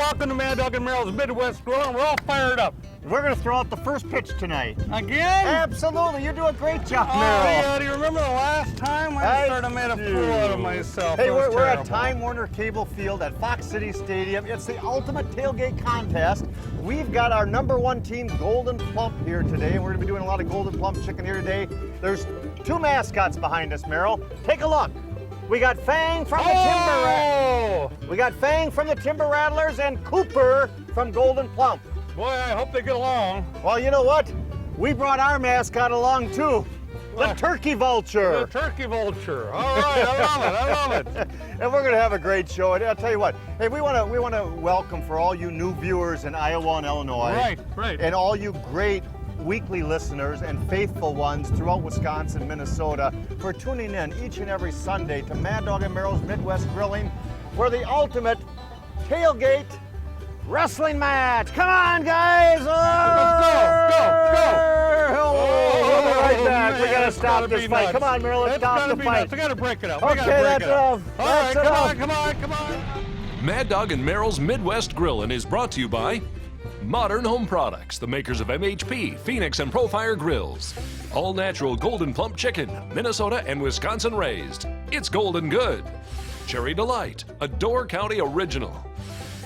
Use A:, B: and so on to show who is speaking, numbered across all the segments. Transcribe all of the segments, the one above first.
A: welcome to Mad Dog Merrill's Midwest Grill, and we're all fired up.
B: We're going to throw out the first pitch tonight.
A: Again?
B: Absolutely. You do a great job,
A: Oh,
B: Merrill.
A: yeah, do you remember the last time I sort of made a fool out of myself?
B: Hey, we're at
A: terrible.
B: Time Warner Cable Field at Fox City Stadium. It's the ultimate tailgate contest. We've got our #1 team, Gold'n Plump, here today. And we're going to be doing a lot of Gold'n Plump chicken here today. There's two mascots behind us, Merrill. Take a look. We got Fang from the We got Fang from the Timber Rattlers and Cooper from Gold'n Plump.
A: Boy, I hope they get along.
B: Well, you know what? We brought our mascot along too. The Turkey Vulture.
A: The Turkey Vulture. All right, I love it.
B: And we're gonna have a great show. And I'll tell you what. Hey, we wanna welcome for all you new viewers in Iowa and Illinois.
A: Right.
B: And all you great weekly listeners and faithful ones throughout Wisconsin, Minnesota, for tuning in each and every Sunday to Mad Dog Merrill's Midwest Grilling, for the ultimate tailgate wrestling match. Come on, guys!
A: Let's go!
B: We'll be right back. We gotta stop
A: gotta
B: this
A: be
B: fight.
A: nuts.
B: Come on, Merrill, let's stop the fight.
A: We gotta break it up.
B: Okay, that's enough.
A: All right,
B: That's
A: come on.
C: Mad Dog and Merrill's Midwest Grillin' is brought to you by Modern Home Products, the makers of MHP, Phoenix, and Profire grills. All natural Gold'n Plump chicken, Minnesota and Wisconsin raised. It's golden good. Cherry Delight, a Door County original.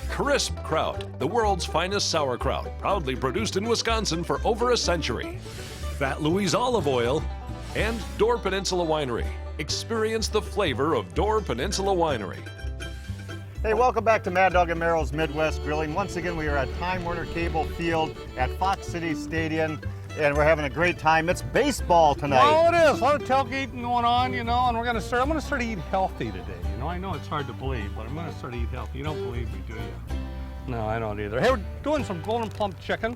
C: Crisp Kraut, the world's finest sauerkraut, proudly produced in Wisconsin for over a century. Fat Louise Olive Oil, and Door Peninsula Winery. Experience the flavor of Door Peninsula Winery.
B: Hey, welcome back to Mad Dog and Merrill's Midwest Grilling. Once again, we are at Time Warner Cable Field at Fox City Stadium, and we're having a great time. It's baseball tonight.
A: Well, it is. A lot of tailgating going on, and I'm going to start to eat healthy today. I know it's hard to believe, but I'm going to start to eat healthy. You don't believe me, do you? No, I don't either. Hey, we're doing some Gold'n Plump chicken.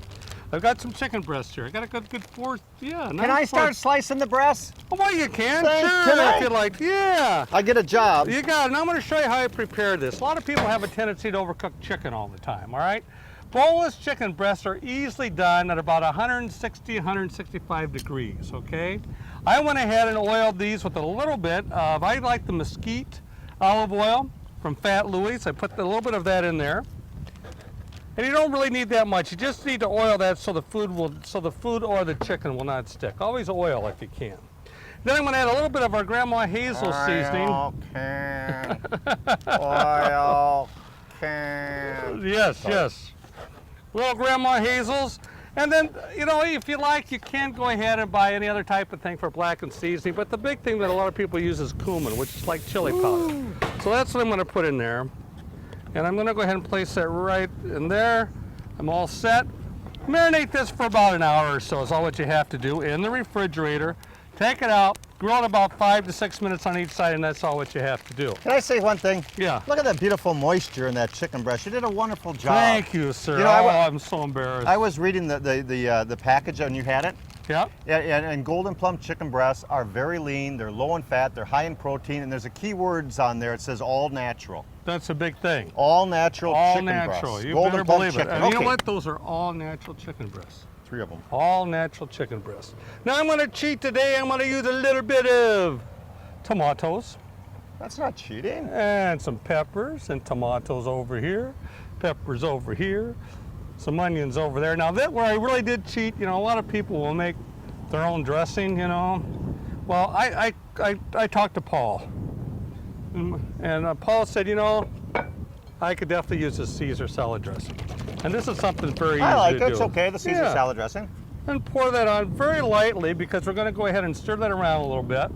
A: I've got some chicken breasts here. I got a good fourth. Yeah.
B: Can I start slicing the breasts?
A: Oh, well, you can.
B: Thanks,
A: Sure,
B: can I?
A: if you like. Yeah.
B: I get a job.
A: You got it. And I'm going to show you how I prepare this. A lot of people have a tendency to overcook chicken all the time, all right? Boneless chicken breasts are easily done at about 160, 165 degrees, okay? I went ahead and oiled these with a little bit of, I like the mesquite olive oil from Fat Louise. I put a little bit of that in there. And you don't really need that much. You just need to oil that so the food or the chicken will not stick. Always oil if you can. Then I'm going to add a little bit of our Grandma Hazel seasoning.
B: Oil can.
A: Yes. Little Grandma Hazel's. And then, if you like, you can go ahead and buy any other type of thing for blackened seasoning. But the big thing that a lot of people use is cumin, which is like chili powder. So that's what I'm going to put in there. And I'm going to go ahead and place that right in there. I'm all set. Marinate this for about an hour or so is all what you have to do in the refrigerator. Take it out, grill it about 5 to 6 minutes on each side, and that's all what you have to do.
B: Can I say one thing?
A: Yeah.
B: Look at that beautiful moisture in that chicken breast. You did a wonderful job.
A: Thank you, sir. I'm so embarrassed.
B: I was reading the package and you had it.
A: Yeah.
B: And Gold'n Plump chicken breasts are very lean, they're low in fat, they're high in protein, and there's a key words on there. It says all natural.
A: That's a big thing.
B: All natural chicken breasts.
A: All natural. You
B: Gold'n
A: better
B: Plump
A: believe it.
B: chicken.
A: And
B: Okay.
A: you know what? Those are all natural chicken breasts.
B: 3 of them.
A: All natural chicken breasts. Now I'm going to cheat today. I'm going to use a little bit of tomatoes.
B: That's not cheating.
A: And some peppers and tomatoes over here. Peppers over here. Some onions over there. Now that where I really did cheat, a lot of people will make their own dressing, Well, I talked to Paul. And Paul said, I could definitely use this Caesar salad dressing. And this is something very easy
B: I like
A: to
B: it.
A: do.
B: It's okay, the Caesar
A: Yeah.
B: salad dressing.
A: And pour that on very lightly because we're going to go ahead and stir that around a little bit.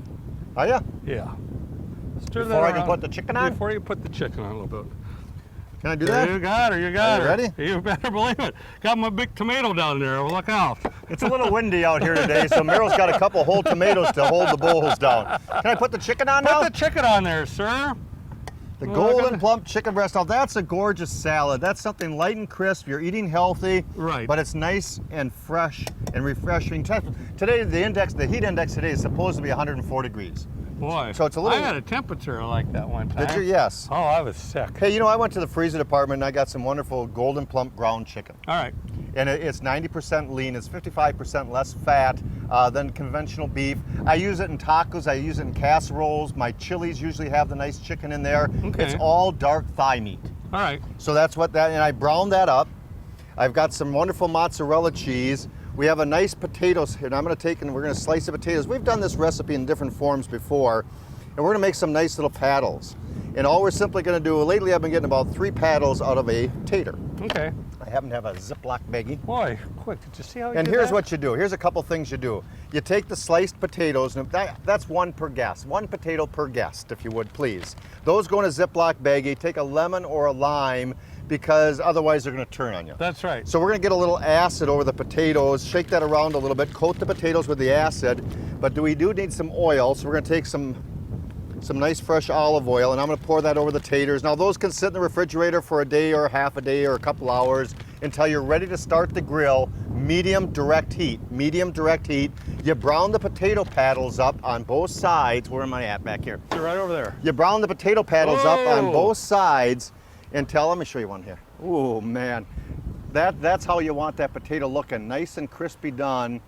B: Oh, yeah?
A: Yeah. Stir that
B: Before I
A: around.
B: can put the chicken on?
A: Before you put the chicken on a little bit.
B: Can I do that?
A: You got her, you got
B: Are
A: her.
B: you ready?
A: You better believe it. Got my big tomato down there. Well, look out.
B: It's a little windy out here today, so Merrill's got a couple whole tomatoes to hold the bowls down. Can I put the chicken on now?
A: Put the chicken on there, sir.
B: The Gold'n Plump chicken breast. Now that's a gorgeous salad. That's something light and crisp. You're eating healthy,
A: Right.
B: But it's nice and fresh and refreshing. Today, the heat index today is supposed to be 104 degrees.
A: Boy,
B: So it's a little-
A: I had a temperature like that one time.
B: Did you? Yes.
A: Oh, I was sick.
B: Hey, I went to the freezer department and I got some wonderful Gold'n Plump ground chicken.
A: All right.
B: And it's 90% lean. It's 55% less fat than conventional beef. I use it in tacos. I use it in casseroles. My chilies usually have the nice chicken in there.
A: Okay.
B: It's all dark thigh meat.
A: All right.
B: So that's what that, and I browned that up. I've got some wonderful mozzarella cheese. We have a nice potatoes here, and I'm gonna take and we're gonna slice the potatoes. We've done this recipe in different forms before, and we're gonna make some nice little paddles. And all we're simply gonna do, lately I've been getting about 3 paddles out of a tater.
A: Okay.
B: I happen to have a Ziploc baggie.
A: Boy, quick, did you see how you
B: And
A: did
B: here's
A: that?
B: what you do. Here's a couple things you do. You take the sliced potatoes, and that's 1 per guest. 1 potato per guest, if you would, please. Those go in a Ziploc baggie. Take a lemon or a lime, because otherwise they're gonna turn on you.
A: That's right.
B: So we're gonna get a little acid over the potatoes, shake that around a little bit, coat the potatoes with the acid, but we do need some oil, so we're gonna take some nice fresh olive oil, and I'm gonna pour that over the taters. Now those can sit in the refrigerator for a day or half a day or a couple hours until you're ready to start the grill. Medium direct heat, medium direct heat. You brown the potato paddles up on both sides. Where am I at back here?
A: You're right over there.
B: You brown the potato paddles up on
A: Oh.
B: both sides until, let me show you one here. Oh man, that's how you want that potato looking, nice and crispy done.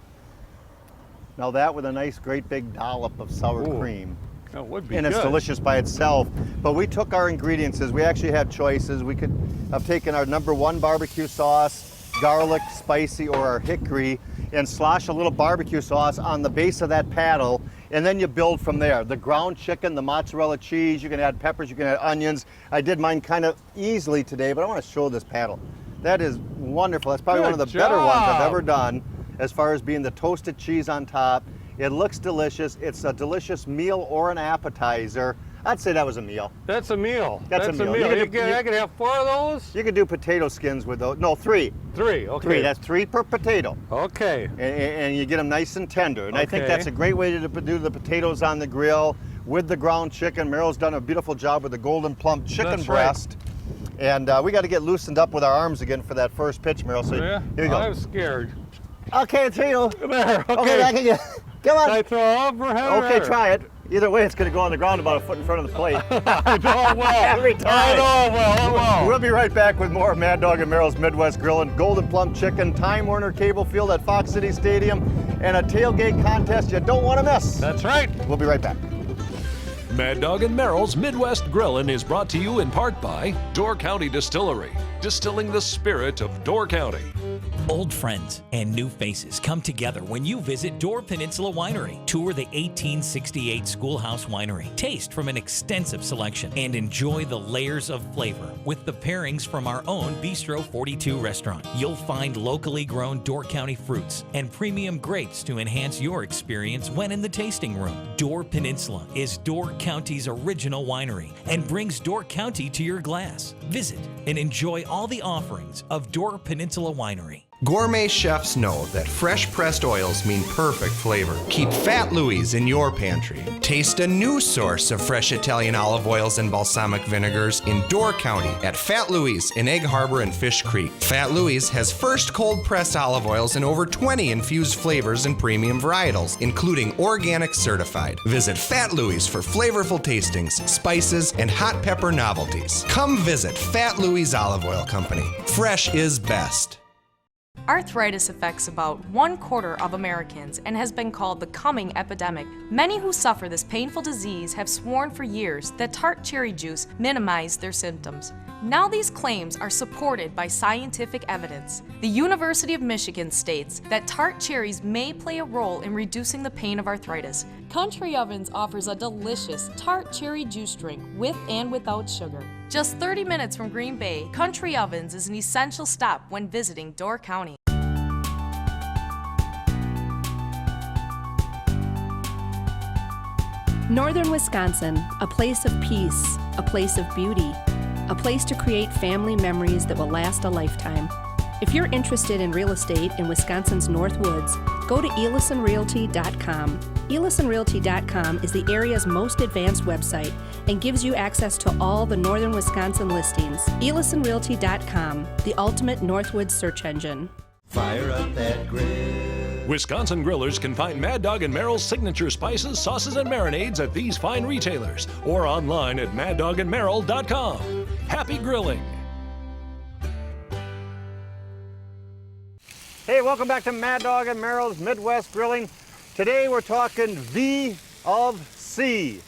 B: Now that with a nice great big dollop of sour
A: Ooh.
B: cream.
A: That would be
B: And
A: good.
B: it's delicious by itself. But we took our ingredients, we actually had choices. We could have taken our #1 barbecue sauce, garlic, spicy, or our hickory, and slosh a little barbecue sauce on the base of that paddle, and then you build from there. The ground chicken, the mozzarella cheese, you can add peppers, you can add onions. I did mine kind of easily today, but I want to show this paddle. That is wonderful. That's probably
A: Good
B: one of the better ones I've
A: job.
B: ever done, as far as being the toasted cheese on top. It looks delicious. It's a delicious meal or an appetizer. I'd say that was a meal.
A: That's a meal.
B: That's a meal.
A: I could have 4 of those?
B: You could do potato skins with those. No, 3.
A: 3, okay.
B: 3. That's 3 per potato.
A: Okay.
B: And you get them nice and tender. And I think
A: Okay.
B: that's a great way to do the potatoes on the grill with the ground chicken. Meryl's done a beautiful job with the Gold'n Plump chicken
A: That's right.
B: breast. And we got to get loosened up with our arms again for that first pitch, Meryl. So
A: Yeah?
B: here you go.
A: I'm scared.
B: Okay, potato.
A: There, okay.
B: Okay, back again. Come
A: Can I
B: on.
A: throw overhead?
B: Okay, try it. Either way, it's going to go on the ground about a foot in front of the plate.
A: I know well.
B: Every time.
A: I know well.
B: We'll be right back with more Mad Dog and Meryl's Midwest Grillin', Gold'n Plump Chicken, Time Warner Cable Field at Fox City Stadium, and a tailgate contest you don't want to miss.
A: That's right.
B: We'll be right back.
C: Mad Dog and Merrill's Midwest Grillin' is brought to you in part by Door County Distillery, distilling the spirit of Door County.
D: Old friends and new faces come together when you visit Door Peninsula Winery. Tour the 1868 Schoolhouse Winery. Taste from an extensive selection and enjoy the layers of flavor with the pairings from our own Bistro 42 restaurant. You'll find locally grown Door County fruits and premium grapes to enhance your experience when in the tasting room. Door Peninsula is Door County's original winery and brings Door County to your glass. Visit and enjoy all the offerings of Door Peninsula Winery.
E: Gourmet chefs know that fresh pressed oils mean perfect flavor. Keep Fat Louie's in your pantry. Taste a new source of fresh Italian olive oils and balsamic vinegars in Door County at Fat Louie's in Egg Harbor and Fish Creek. Fat Louie's has first cold pressed olive oils in over 20 infused flavors and premium varietals, including organic certified. Visit Fat Louie's for flavorful tastings, spices, and hot pepper novelties. Come visit Fat Louie's Olive Oil Company. Fresh is best.
F: Arthritis affects about 1/4 of Americans and has been called the coming epidemic. Many who suffer this painful disease have sworn for years that tart cherry juice minimized their symptoms. Now these claims are supported by scientific evidence. The University of Michigan states that tart cherries may play a role in reducing the pain of arthritis. Country Ovens offers a delicious tart cherry juice drink with and without sugar. Just 30 minutes from Green Bay, Country Ovens is an essential stop when visiting Door County.
G: Northern Wisconsin, a place of peace, a place of beauty, a place to create family memories that will last a lifetime. If you're interested in real estate in Wisconsin's North Woods, go to ElisonRealty.com. ElisonRealty.com is the area's most advanced website and gives you access to all the Northern Wisconsin listings. ElisonRealty.com, the ultimate Northwoods search engine.
H: Fire up that grill.
C: Wisconsin grillers can find Mad Dog and Merrill's signature spices, sauces, and marinades at these fine retailers or online at maddogandmerrill.com. Happy grilling!
B: Hey, welcome back to Mad Dog and Merrill's Midwest Grilling. Today we're talking V of C.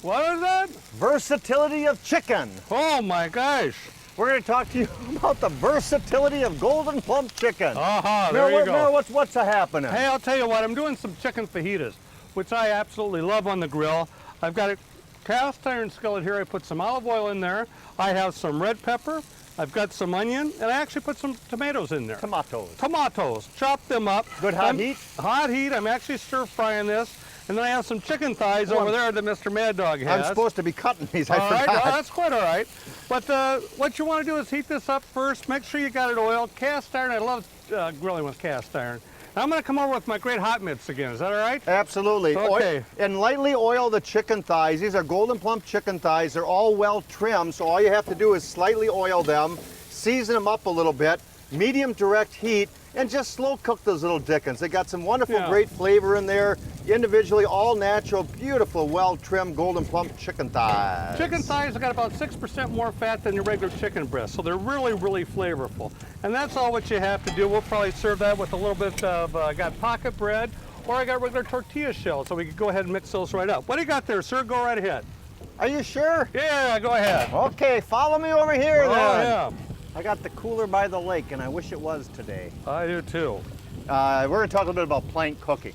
A: What is that?
B: Versatility of chicken.
A: Oh my gosh.
B: We're going to talk to you about the versatility of Gold'n Plump chicken.
A: There you go.
B: Merrill, what's happening?
A: Hey, I'll tell you what, I'm doing some chicken fajitas, which I absolutely love on the grill. I've got a cast iron skillet here. I put some olive oil in there. I have some red pepper. I've got some onion, and I actually put some tomatoes in there. Tomatoes. Chop them up.
B: Good hot heat?
A: Hot heat. I'm actually stir frying this. And then I have some chicken thighs over there that Mr. Mad Dog has.
B: I'm supposed to be cutting these. I
A: All right,
B: forgot.
A: well, that's quite all right. But what you want to do is heat this up first. Make sure you got it oiled. Cast iron. I love grilling with cast iron. Now I'm going to come over with my great hot mitts again. Is that all right?
B: Absolutely.
A: Okay.
B: And lightly oil the chicken thighs. These are Gold'n Plump chicken thighs. They're all well trimmed, so all you have to do is slightly oil them, season them up a little bit, medium direct heat, and just slow cook those little dickens. They got some wonderful, great flavor in there. Individually, all natural, beautiful, well-trimmed Gold'n Plump chicken thighs.
A: Chicken thighs have got about 6% more fat than your regular chicken breast, so they're really, really flavorful. And that's all what you have to do. We'll probably serve that with a little bit of, I got pocket bread, or I got regular tortilla shells, so we can go ahead and mix those right up. What do you got there, sir? Go right ahead.
B: Are you sure?
A: Yeah, go ahead.
B: Okay, follow me over here then.
A: Yeah.
B: I got the cooler by the lake, and I wish it was today.
A: I do too.
B: We're going to talk a little bit about plank cooking.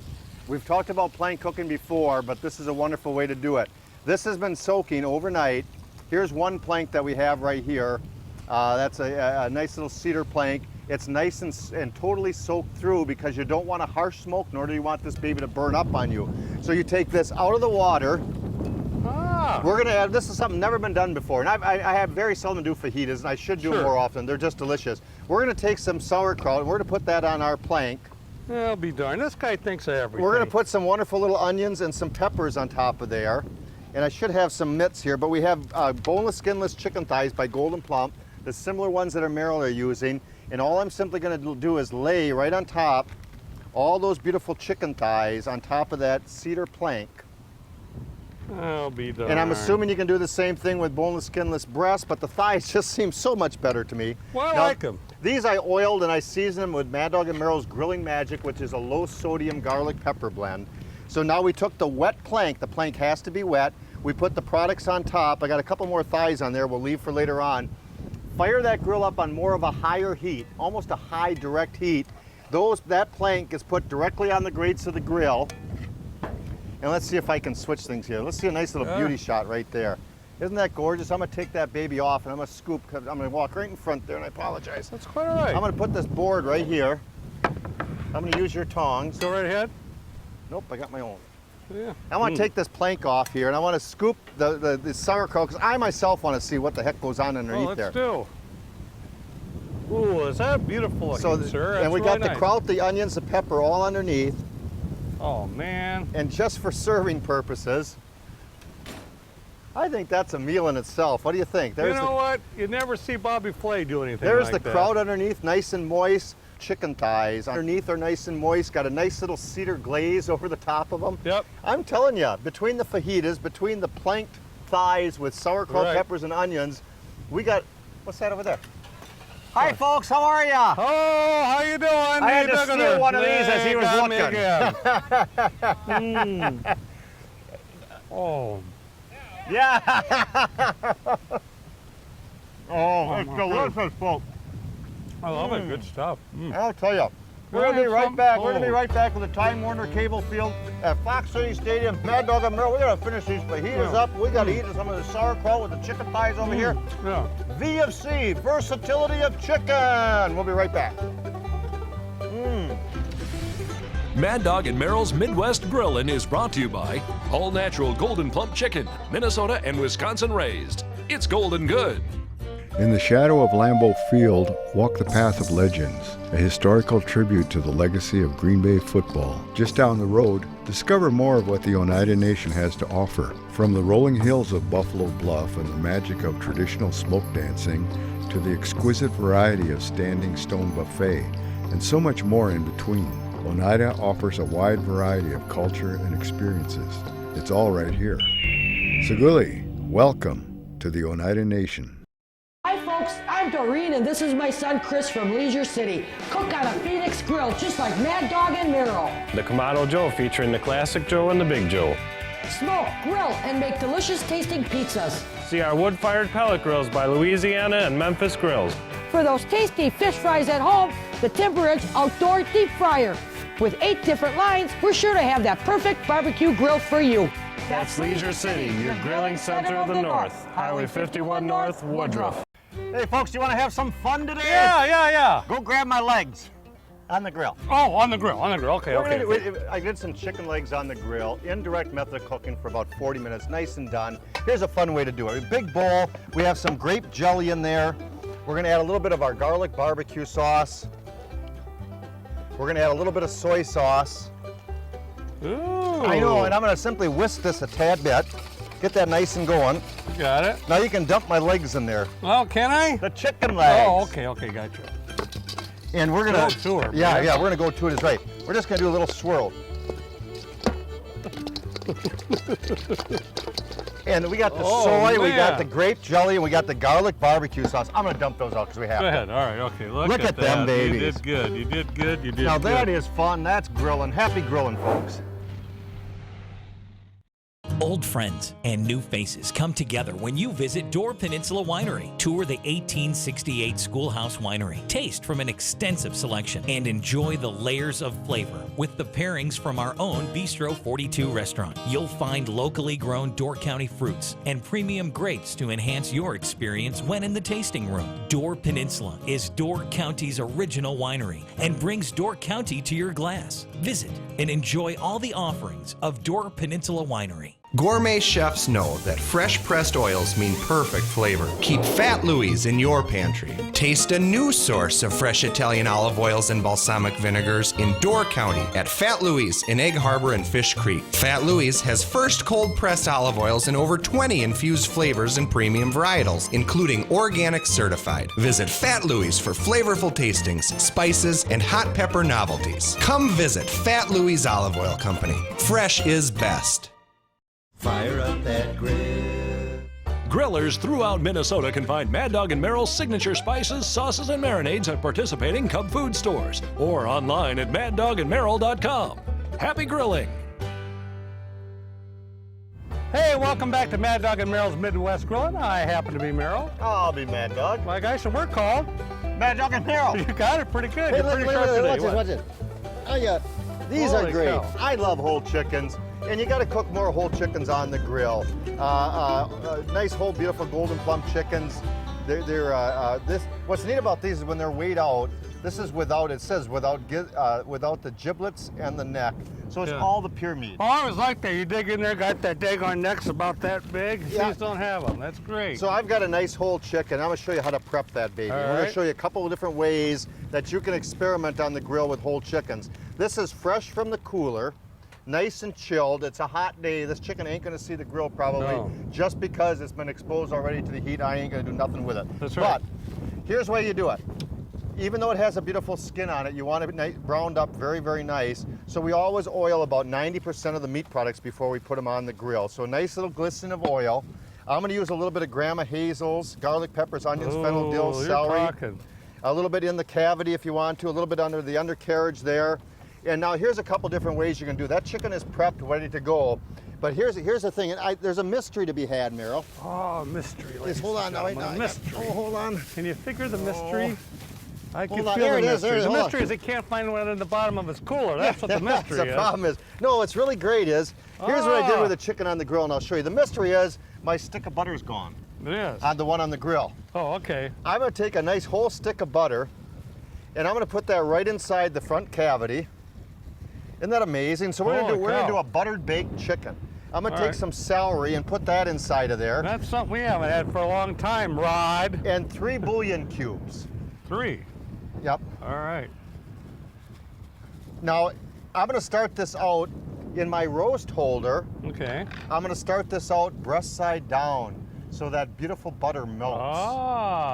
B: We've talked about plank cooking before, but this is a wonderful way to do it. This has been soaking overnight. Here's one plank that we have right here. That's a nice little cedar plank. It's nice and totally soaked through because you don't want a harsh smoke, nor do you want this baby to burn up on you. So you take this out of the water. We're going to add, this is something never been done before, and I have very seldom do fajitas, and I should do them more often. They're just delicious. We're going to take some sauerkraut, and we're going to put that on our plank.
A: I'll be darned. This guy thinks of everything.
B: We're going to put some wonderful little onions and some peppers on top of there. And I should have some mitts here, but we have boneless, skinless chicken thighs by Gold'n Plump, the similar ones that our Merrill are using. And all I'm simply going to do is lay right on top all those beautiful chicken thighs on top of that cedar plank.
A: I'll be darned.
B: And I'm assuming you can do the same thing with boneless, skinless breast, but the thighs just seem so much better to me.
A: Well, I like them.
B: These I oiled and I seasoned them with Mad Dog Merrill's Grilling Magic, which is a low sodium garlic pepper blend. So now we took the wet plank. The plank has to be wet. We put the products on top. I got a couple more thighs on there we'll leave for later on. Fire that grill up on more of a higher heat, almost a high direct heat. That plank is put directly on the grates of the grill. And let's see if I can switch things here. Let's see a nice little beauty shot right there. Isn't that gorgeous? I'm going to take that baby off and I'm going to scoop, because I'm going to walk right in front there, and I apologize.
A: That's quite all right.
B: I'm going to put this board right here. I'm going to use your tongs.
A: Go right ahead.
B: Nope, I got my own.
A: Yeah.
B: I want to take this plank off here, and I want to scoop the sauerkraut, because I myself want to see what the heck goes on underneath there.
A: Let's do. Ooh, is that beautiful looking, sir? That's
B: and we
A: really
B: got the kraut, the onions, the pepper all underneath.
A: Oh, man.
B: And just for serving purposes, I think that's a meal in itself. What do you think?
A: You know what? You never see Bobby Flay do anything
B: There's
A: like
B: the
A: that.
B: kraut underneath, nice and moist. Chicken thighs underneath are nice and moist. Got a nice little cedar glaze over the top of them.
A: Yep.
B: I'm telling you, between the fajitas, between the planked thighs with sauerkraut, peppers, and onions, we got, what's that over there? Hi, folks. How are ya?
A: Oh, how you doing?
B: I had to steal one of these as he was looking.
A: Oh.
B: Yeah. Oh, it's delicious, folks.
A: I love it. Good stuff.
B: I'll tell you. We're going to be right back. We're going to be right back with the Time Warner Cable Field at Fox City Stadium. Mad Dog Merrill. We're going to finish these fajitas up. We got to eat some of the sauerkraut with the chicken thighs over here.
A: Yeah.
B: V of C, versatility of chicken. We'll be right back.
C: Mad Dog and Merrill's Midwest Grillin' is brought to you by all natural Gold'n Plump chicken, Minnesota and Wisconsin raised. It's golden good.
I: In the shadow of Lambeau Field, walk the path of legends, a historical tribute to the legacy of Green Bay football. Just down the road, discover more of what the Oneida Nation has to offer. From the rolling hills of Buffalo Bluff and the magic of traditional smoke dancing, to the exquisite variety of standing stone buffet, and so much more in between. Oneida offers a wide variety of culture and experiences. It's all right here. Saguli, welcome to the Oneida Nation.
J: Hi folks, I'm Doreen and this is my son Chris from Leisure City. Cook on a Phoenix grill just like Mad Dog and Merrill.
K: The Kamado Joe featuring the Classic Joe and the Big Joe.
J: smoke, grill, and make delicious tasting pizzas.
K: See our wood-fired pellet grills by Louisiana and Memphis Grills.
J: For those tasty fish fries at home, the Timber Ridge Outdoor Deep Fryer. With 8 different lines, we're sure to have that perfect barbecue grill for you.
K: That's Leisure City, your grilling center of the North. Highway 51 North, Woodruff.
B: Hey folks, you want to have some fun today?
A: Yeah.
B: Go grab my legs on the grill.
A: Oh, on the grill. Okay,
B: I did some chicken legs on the grill, indirect method of cooking for about 40 minutes, nice and done. Here's a fun way to do it. A big bowl, we have some grape jelly in there. We're gonna add a little bit of our garlic barbecue sauce. We're gonna add a little bit of soy sauce.
A: Ooh.
B: I know, and I'm gonna simply whisk this a tad bit, get that nice and going.
A: Got it.
B: Now you can dump my legs in there.
A: Well, can I?
B: The chicken legs.
A: Oh, okay, gotcha.
B: And we're gonna,
A: to her,
B: yeah,
A: man.
B: we're gonna go to it is right. We're just gonna do a little swirl. And we got the soy, we got the grape jelly, and we got the garlic barbecue sauce. I'm gonna dump those out because we have
A: Go
B: to.
A: ahead. All right. Okay.
B: Look at them
A: that.
B: babies.
A: You did good. You did good.
B: Now that is fun. That's grilling. Happy grilling, folks.
D: Old friends and new faces come together when you visit Door Peninsula Winery. Tour the 1868 Schoolhouse Winery. Taste from an extensive selection and enjoy the layers of flavor with the pairings from our own Bistro 42 restaurant. You'll find locally grown Door County fruits and premium grapes to enhance your experience when in the tasting room. Door Peninsula is Door County's original winery and brings Door County to your glass. Visit and enjoy all the offerings of Door Peninsula Winery.
E: Gourmet chefs know that fresh pressed oils mean perfect flavor. Keep Fat Louie's in your pantry. Taste a new source of fresh Italian olive oils and balsamic vinegars in Door County at Fat Louie's in Egg Harbor and Fish Creek. Fat Louie's has first cold pressed olive oils and over 20 infused flavors and premium varietals, including organic certified. Visit Fat Louie's for flavorful tastings, spices, and hot pepper novelties. Come visit Fat Louie's Olive Oil Company. Fresh is best.
H: Fire up that grill.
C: Grillers throughout Minnesota can find Mad Dog Merrill's signature spices, sauces, and marinades at participating Cub Food stores or online at maddogandmerrill.com. Happy grilling!
A: Hey, welcome back to Mad Dog Merrill's Midwest Grilling. I happen to be Merrill.
B: I'll be Mad Dog.
A: My guys, and we're called
B: Mad Dog and Merrill.
A: You got it pretty good.
B: Hey,
A: You're
B: look,
A: pretty sharp today.
B: watch this. I got, these
A: Holy
B: are great.
A: cow.
B: I love whole chickens. And you got to cook more whole chickens on the grill. Nice whole beautiful Gold'n Plump chickens. What's neat about these is when they're weighed out, this is without, it says without the giblets and the neck. So it's all the pure meat.
A: Oh, I always like that. You dig in there, got that daggone necks about that big.
B: Yeah.
A: These don't have them. That's great.
B: So I've got a nice whole chicken. I'm gonna show you how to prep that baby.
A: All
B: We're gonna
A: right.
B: show you a couple of different ways that you can experiment on the grill with whole chickens. This is fresh from the cooler. Nice and chilled. It's a hot day. This chicken ain't gonna see the grill probably.
A: No.
B: Just because it's been exposed already to the heat, I ain't gonna do nothing with it.
A: That's right.
B: But here's the way you do it. Even though it has a beautiful skin on it, you want it browned up very, very nice. So we always oil about 90% of the meat products before we put them on the grill. So a nice little glisten of oil. I'm gonna use a little bit of Grandma Hazel's, garlic, peppers, onions, fennel, dill,
A: you're
B: celery.
A: talking.
B: A little bit in the cavity if you want to, a little bit under the undercarriage there. And now here's a couple different ways you can do. That chicken is prepped, ready to go. But here's the thing, and there's a mystery to be had, Merrill.
A: Oh, mystery.
B: Just hold on now, wait, now.
A: Mystery.
B: Hold on.
A: Can you figure the mystery? I can
B: Hold on,
A: feel
B: there
A: the
B: it is,
A: mystery.
B: there it is,
A: The
B: hold
A: mystery
B: on.
A: is he can't find one in the bottom of his cooler. That's what the mystery
B: That's
A: is.
B: the problem is. No, what's really great is, here's what I did with the chicken on the grill, and I'll show you. The mystery is, my stick of butter is gone.
A: It is.
B: On the one on the grill.
A: Oh, okay.
B: I'm gonna take a nice whole stick of butter, and I'm gonna put that right inside the front cavity. Isn't that amazing? So we're gonna do a buttered baked chicken. I'm gonna take some celery and put that inside of there.
A: That's something we haven't had for a long time, Rod.
B: And 3 bouillon cubes.
A: 3.
B: Yep.
A: All right.
B: Now, I'm gonna start this out in my roast holder.
A: Okay.
B: I'm gonna start this out breast side down so that beautiful butter melts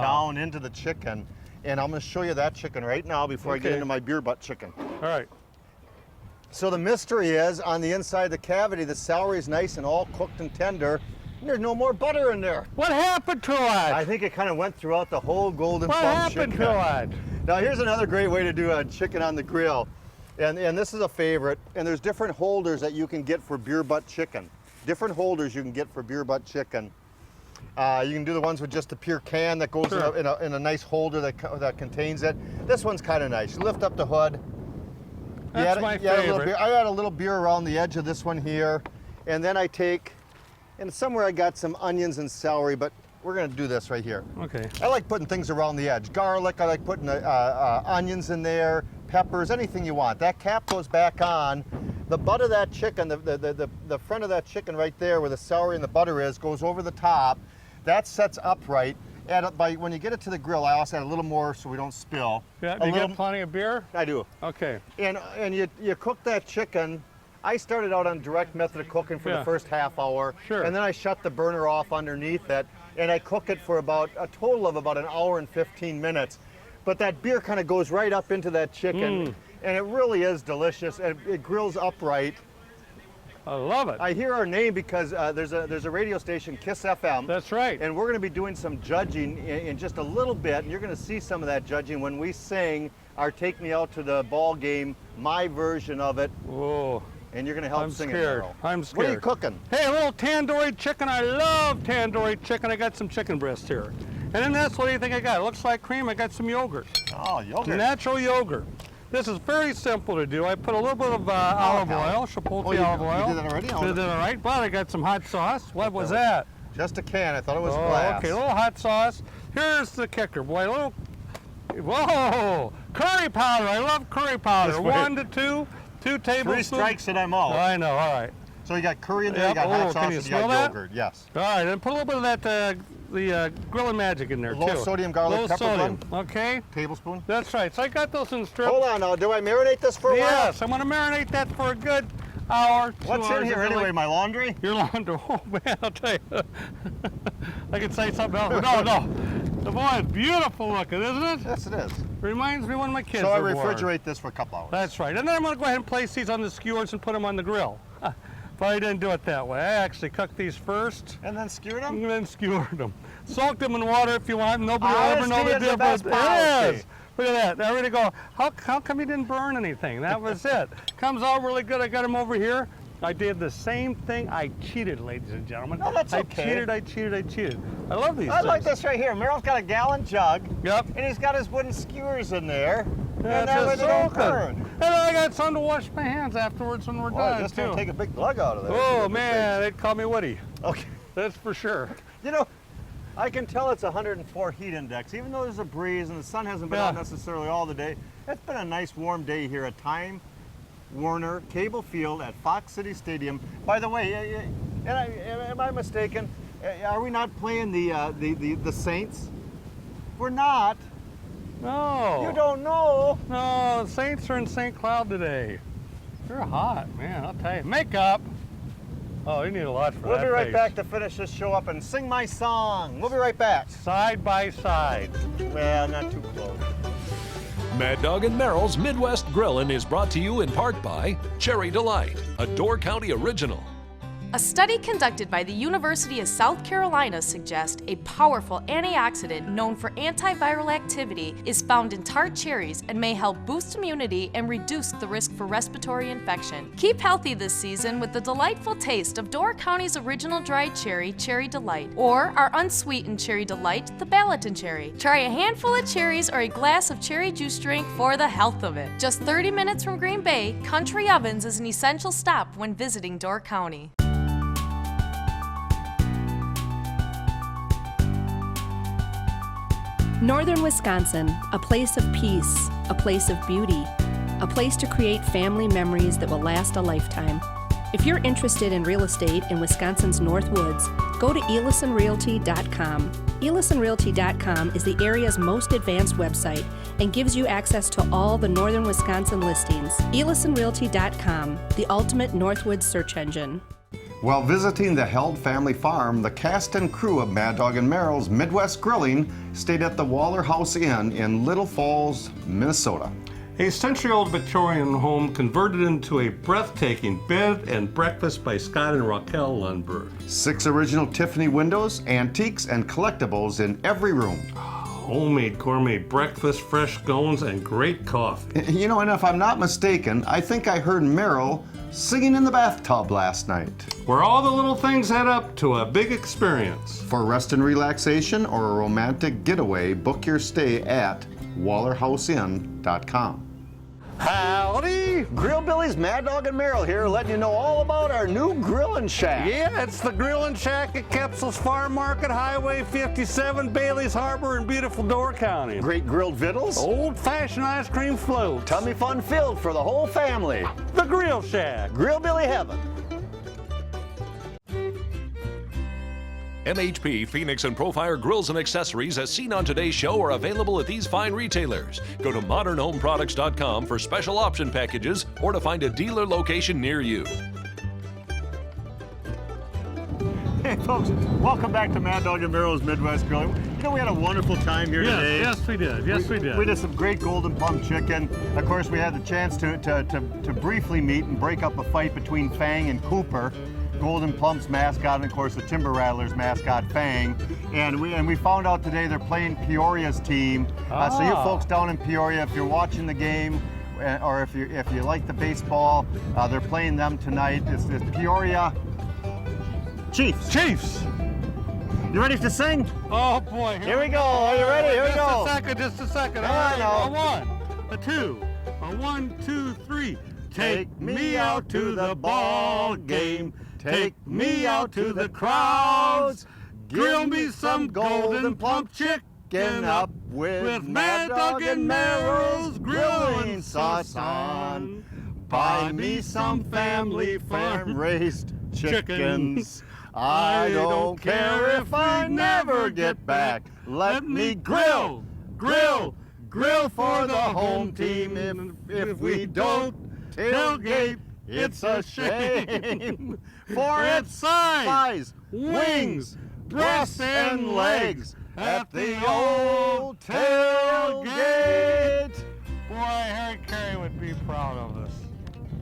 B: down into the chicken. And I'm gonna show you that chicken right now before I get into my beer butt chicken.
A: All right.
B: So the mystery is, on the inside of the cavity, the celery is nice and all cooked and tender, and there's no more butter in there.
A: What happened to it?
B: I think it kind of went throughout the whole Gold'n Plump chicken.
A: What happened to it?
B: Now here's another great way to do a chicken on the grill, and this is a favorite, and there's different holders that you can get for beer butt chicken. different holders you can get for beer butt chicken. You can do the ones with just a pure can that goes in a nice holder that contains it. This one's kind of nice. You lift up the hood.
A: That's my favorite.
B: I add a little beer around the edge of this one here, and then I take, and somewhere I got some onions and celery, but we're gonna do this right here.
A: Okay.
B: I like putting things around the edge. Garlic, I like putting onions in there, peppers, anything you want. That cap goes back on. The butt of that chicken, the front of that chicken right there where the celery and the butter is, goes over the top. That sets upright. When you get it to the grill, I also add a little more so we don't spill.
A: Yeah, you got plenty of beer?
B: I do.
A: Okay.
B: And you cook that chicken. I started out on direct method of cooking for the first half hour.
A: Sure.
B: And then I shut the burner off underneath it, and I cook it for about a total of about an hour and 15 minutes. But that beer kind of goes right up into that chicken, and it really is delicious. And it grills upright.
A: I love it.
B: I hear our name because there's a radio station, Kiss FM.
A: That's right.
B: And we're going to be doing some judging in just a little bit. And you're going to see some of that judging when we sing our Take Me Out to the Ball Game, my version of it.
A: Whoa.
B: And you're going to help sing it, Merrill.
A: I'm scared.
B: What are you cooking?
A: Hey, a little tandoori chicken. I love tandoori chicken. I got some chicken breast here. And then that's what do you think I got? It looks like cream. I got some yogurt.
B: Oh, yogurt.
A: Natural yogurt. This is very simple to do. I put a little bit of olive oil, chipotle olive oil.
B: You did that already?
A: Did that all right. But I got some hot sauce. What was that?
B: Just a can. I thought it was glass.
A: Okay, a little hot sauce. Here's the kicker, boy. Whoa! Curry powder. I love curry powder. 1 to 2 tablespoons.
B: 3 strikes and I'm out.
A: I know. All right.
B: So you got curry in there, you got hot sauce, and you got yogurt. Yes.
A: All right, and put a little bit of that the grilling magic in there too.
B: Low sodium garlic pepper blend.
A: Okay.
B: Tablespoon.
A: That's right. So I got those in strips.
B: Hold on now. Do I marinate this for a while?
A: Yes, I'm going to marinate that for a good hour.
B: What's in here anyway? My laundry?
A: Your laundry. Oh man, I'll tell you. I could say something else. No. The boy is beautiful looking, isn't it?
B: Yes, it is.
A: Reminds me of one of my kids.
B: So I refrigerate this for a couple hours.
A: That's right. And then I'm going to go ahead and place these on the skewers and put them on the grill. But I didn't do it that way. I actually cooked these first.
B: And then skewered them?
A: And then skewered them. Soaked them in water if you want. Nobody will ever know the difference.
B: Yes.
A: Look at that. There we go. How come you didn't burn anything? That was it. Comes out really good. I got them over here. I did the same thing. I cheated, ladies and gentlemen.
B: No, that's okay.
A: I cheated. I love these
B: I
A: things.
B: like this right here. Merrill's got a gallon jug.
A: Yep.
B: And he's got his wooden skewers in there.
A: That's
B: and that way they don't burn.
A: And then I got some to wash my hands afterwards when we're done,
B: just
A: too.
B: don't take a big lug out of there.
A: Oh, man, they'd call me Woody.
B: Okay.
A: That's for sure.
B: You know, I can tell it's 104 heat index, even though there's a breeze and the sun hasn't been out necessarily all the day. It's been a nice warm day here at Time Warner Cable Field at Fox City Stadium. By the way, am I mistaken? Are we not playing the Saints? We're not.
A: No.
B: You don't know.
A: No, the Saints are in St. Cloud today. You're hot, man, I'll tell you. Makeup. Oh, you need a lot for that.
B: We'll be right
A: face.
B: back to finish this show up and sing my song. We'll be right back.
A: Side by side.
B: Well, not too close.
C: Mad Dog and Merrill's Midwest Grillin' is brought to you in part by Cherry Delight, a Door County original.
F: A study conducted by the University of South Carolina suggests a powerful antioxidant known for antiviral activity is found in tart cherries and may help boost immunity and reduce the risk for respiratory infection. Keep healthy this season with the delightful taste of Door County's original dried cherry, Cherry Delight, or our unsweetened Cherry Delight, the Ballatin Cherry. Try a handful of cherries or a glass of cherry juice drink for the health of it. Just 30 minutes from Green Bay, Country Ovens is an essential stop when visiting Door County.
G: Northern Wisconsin, a place of peace, a place of beauty, a place to create family memories that will last a lifetime. If you're interested in real estate in Wisconsin's North Woods, go to ElisonRealty.com. ElisonRealty.com is the area's most advanced website and gives you access to all the Northern Wisconsin listings. ElisonRealty.com, the ultimate Northwoods search engine.
B: While visiting the Held family farm, the cast and crew of Mad Dog and Merrill's Midwest Grilling stayed at the Waller House Inn in Little Falls, Minnesota.
A: A century-old Victorian home converted into a breathtaking bed and breakfast by Scott and Raquel Lundberg.
B: 6 original Tiffany windows, antiques, and collectibles in every room.
A: Homemade gourmet breakfast, fresh scones, and great coffee.
B: You know, and if I'm not mistaken, I think I heard Merrill singing in the bathtub last night.
A: Where all the little things add up to a big experience.
B: For rest and relaxation or a romantic getaway, book your stay at wallerhouseinn.com. Howdy! Grillbilly's Mad Dog and Merrill here, letting you know all about our new Grillin' Shack.
A: Yeah, it's the Grillin' Shack at Kepsel's Farm Market, Highway 57, Bailey's Harbor in beautiful Door County.
B: Great grilled victuals,
A: Old-fashioned ice cream floats.
B: tummy fun filled for the whole family.
A: The Grill Shack.
B: Grillbilly heaven.
C: MHP, Phoenix, and Profire grills and accessories as seen on today's show are available at these fine retailers. Go to modernhomeproducts.com for special option packages or to find a dealer location near you.
B: Hey folks, welcome back to Mad Dog and Merrill's Midwest Grilling. You know, we had a wonderful time here today.
A: Yes, we did. Yes, we did.
B: We did some great Gold'n Plump chicken. Of course, we had the chance to briefly meet and break up a fight between Fang and Cooper. Gold'n Plump's mascot, and of course the Timber Rattlers mascot, Fang. And we found out today they're playing Peoria's team. So you folks down in Peoria, if you're watching the game, or if you like the baseball, they're playing them tonight. It's Peoria Chiefs.
A: Chiefs.
B: You ready to sing?
A: Oh boy.
B: Here we go. Are you ready? Here we go.
A: Just a second.
B: I know.
A: A one, a two, a 1, 2, 3. Take me out to the ball game. Take me out to the crowds. Grill me some Gold'n Plump chicken up with Mad Dog and Merrill's grilling sauce on. Buy me some family farm raised chickens. I don't care if I never get back. Let me grill, grill, grill for the home team. If we don't tailgate, it's a shame. For its size, wings, breasts, and legs at the old tailgate. Boy, Harry Carey would be proud of us.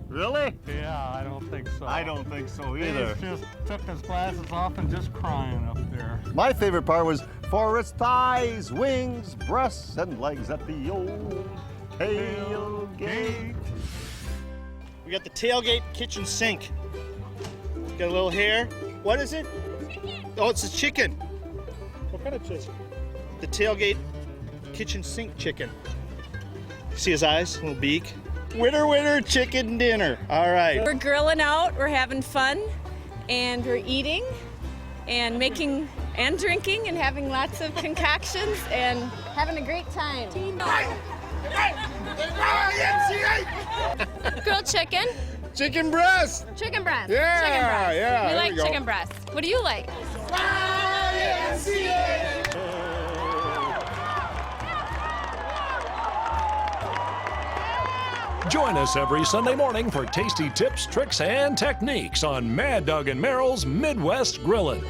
B: Really?
A: Yeah, I don't think so.
B: I don't think so either.
A: He just took his glasses off and just crying up there.
B: My favorite part was for its thighs, wings, breasts, and legs at the old tailgate.
L: We got the tailgate kitchen sink. Got a little hair. What is it? Oh, it's a chicken. What kind of chicken? The tailgate kitchen sink chicken. See his eyes? Little beak. Winner, winner, chicken dinner. All right.
M: We're grilling out, we're having fun, and we're eating and making and drinking and having lots of concoctions and having a great time.
N: Grilled chicken.
K: Chicken breast.
N: Chicken breast.
K: Yeah,
N: chicken breast.
K: yeah,
N: We
K: there
N: like
K: we go.
N: chicken breast. What do you like?
C: Join us every Sunday morning for tasty tips, tricks, and techniques on Mad Dog and Merrill's Midwest Grillin'.